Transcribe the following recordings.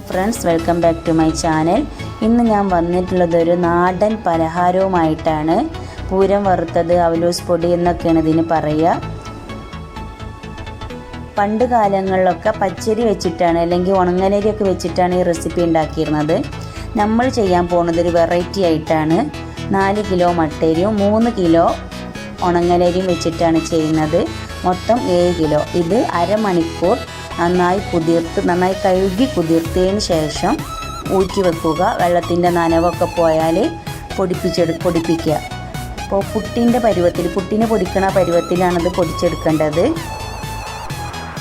Friends, welcome back to my channel. ഇന്ന് ഞാൻ വന്നിട്ടുള്ളത് ഒരു നാടൻ പലഹാരവുമായിട്ടാണ്. പൂരം വറുത്തത്, അവലോസ് പൊടി എന്നൊക്കെയാണ് ഇതിന് പറയുക. പണ്ട് കാലങ്ങളിലൊക്കെ പച്ചരി വെച്ചിട്ടാണ് അല്ലെങ്കിൽ ഉണങ്ങലരിയൊക്കെ വെച്ചിട്ടാണ് ഈ റെസിപ്പി ഉണ്ടാക്കിയിരുന്നത്. നമ്മൾ ചെയ്യാൻ പോകുന്നത് ഒരു വെറൈറ്റി ആയിട്ടാണ്. 4 കിലോ മട്ടരിയും 3 കിലോ ഉണങ്ങലരിയും വെച്ചിട്ടാണ് ചെയ്യുന്നത്. മൊത്തം 7 കിലോ. ഇത് അരമണിക്കൂർ നന്നായി കഴുകി കുതിർത്തതിന് ശേഷം ഊറ്റി വെക്കുക. വെള്ളത്തിൻ്റെ നനവൊക്കെ പോയാൽ പൊടിപ്പിക്കുക. അപ്പോൾ പുട്ടിന് പൊടിക്കണ പരുവത്തിലാണത് പൊടിച്ചെടുക്കേണ്ടത്.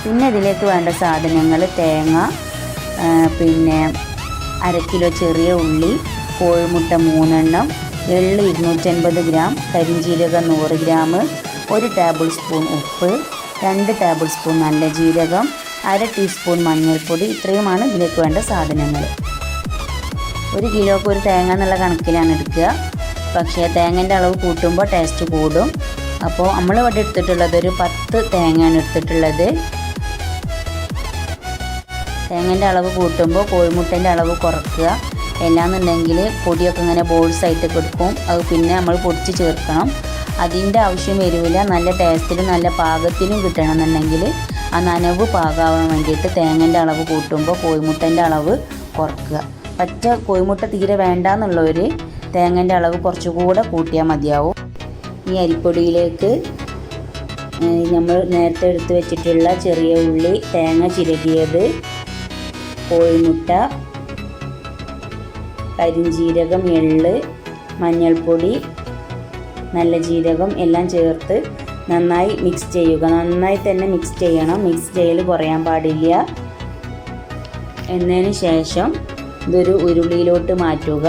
പിന്നെ ഇതിലേക്ക് വേണ്ട സാധനങ്ങൾ: തേങ്ങ, പിന്നെ 1/2 കിലോ ചെറിയ ഉള്ളി, കോഴിമുട്ട 3 എണ്ണം, എള്ള് 250 ഗ്രാം, കരിഞ്ജീരകം 100 ഗ്രാം, 1 ടേബിൾ സ്പൂൺ ഉപ്പ്, 2 ടേബിൾ സ്പൂൺ നല്ല ജീരകം, 1/2 ടീസ്പൂൺ മഞ്ഞൾപ്പൊടി. ഇത്രയുമാണ് ഇതിലേക്ക് വേണ്ട സാധനങ്ങൾ. 1 കിലോക്ക് ഒരു തേങ്ങ എന്നുള്ള കണക്കിലാണ് എടുക്കുക. പക്ഷേ തേങ്ങൻ്റെ അളവ് കൂട്ടുമ്പോൾ ടേസ്റ്റ് കൂടും. അപ്പോൾ നമ്മളിവിടെ എടുത്തിട്ടുള്ളത് ഒരു 10 തേങ്ങയാണ് എടുത്തിട്ടുള്ളത്. തേങ്ങൻ്റെ അളവ് കൂട്ടുമ്പോൾ കോഴിമുട്ടൻ്റെ അളവ് കുറയ്ക്കുക. എല്ലാന്നുണ്ടെങ്കിൽ പൊടിയൊക്കെ ഇങ്ങനെ ബോൾസ് ആയിട്ട് കൊടുക്കും. അത് പിന്നെ നമ്മൾ പൊടിച്ച് ചേർക്കണം. അതിൻ്റെ ആവശ്യം വരില്ല. നല്ല ടേസ്റ്റിലും നല്ല പാകത്തിലും കിട്ടണമെന്നുണ്ടെങ്കിൽ ആ നനവ് പാകാവാൻ വേണ്ടിയിട്ട് തേങ്ങൻ്റെ അളവ് കൂട്ടുമ്പോൾ കോഴിമുട്ടൻ്റെ അളവ് കുറയ്ക്കുക. പച്ച കോഴിമുട്ട തീരെ വേണ്ടാന്നുള്ളവർ തേങ്ങൻ്റെ അളവ് കുറച്ചുകൂടെ കൂട്ടിയാൽ മതിയാവും. ഈ അരിപ്പൊടിയിലേക്ക് നമ്മൾ നേരത്തെ എടുത്ത് വെച്ചിട്ടുള്ള ചെറിയ ഉള്ളി, തേങ്ങ ചിരകിയത്, കോഴിമുട്ട, കരിഞ്ജീരകം, എള്ള്, മഞ്ഞൾപ്പൊടി, നല്ല ജീരകം എല്ലാം ചേർത്ത് നന്നായി മിക്സ് ചെയ്യുക. നന്നായി തന്നെ മിക്സ് ചെയ്യണം. മിക്സ് ചെയ്യൽ കുറയാൻ പാടില്ല. എന്നതിന് ശേഷം ഇതൊരു ഉരുളിയിലോട്ട് മാറ്റുക.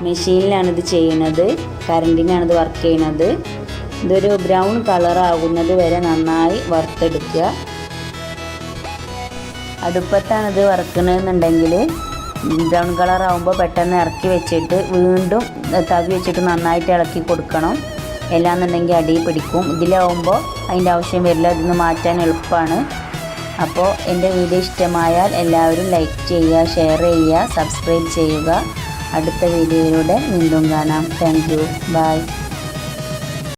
മെഷീനിലാണിത് ചെയ്യുന്നത്, കറണ്ടിനാണിത് വർക്ക് ചെയ്യുന്നത്. ഇതൊരു ബ്രൗൺ കളറാകുന്നത് വരെ നന്നായി വറുത്തെടുക്കുക. അടുപ്പത്താണിത് വറുക്കണമെന്നുണ്ടെങ്കിൽ ബ്രൗൺ കളറാകുമ്പോൾ പെട്ടെന്ന് ഇറക്കി വെച്ചിട്ട് വീണ്ടും തവി വെച്ചിട്ട് നന്നായിട്ട് ഇളക്കി കൊടുക്കണം. എല്ലാന്നുണ്ടെങ്കിൽ അടി പിടിക്കും. ഇതിലാവുമ്പോൾ അതിൻ്റെ ആവശ്യം വരില്ല. ഇതിന് മാറ്റാൻ എളുപ്പമാണ്. അപ്പോൾ എൻ്റെ വീഡിയോ ഇഷ്ടമായാൽ എല്ലാവരും ലൈക്ക് ചെയ്യുക, ഷെയർ ചെയ്യുക, സബ്സ്ക്രൈബ് ചെയ്യുക. അടുത്ത വീഡിയോയിലൂടെ വീണ്ടും കാണാം. Thank you. ബൈ.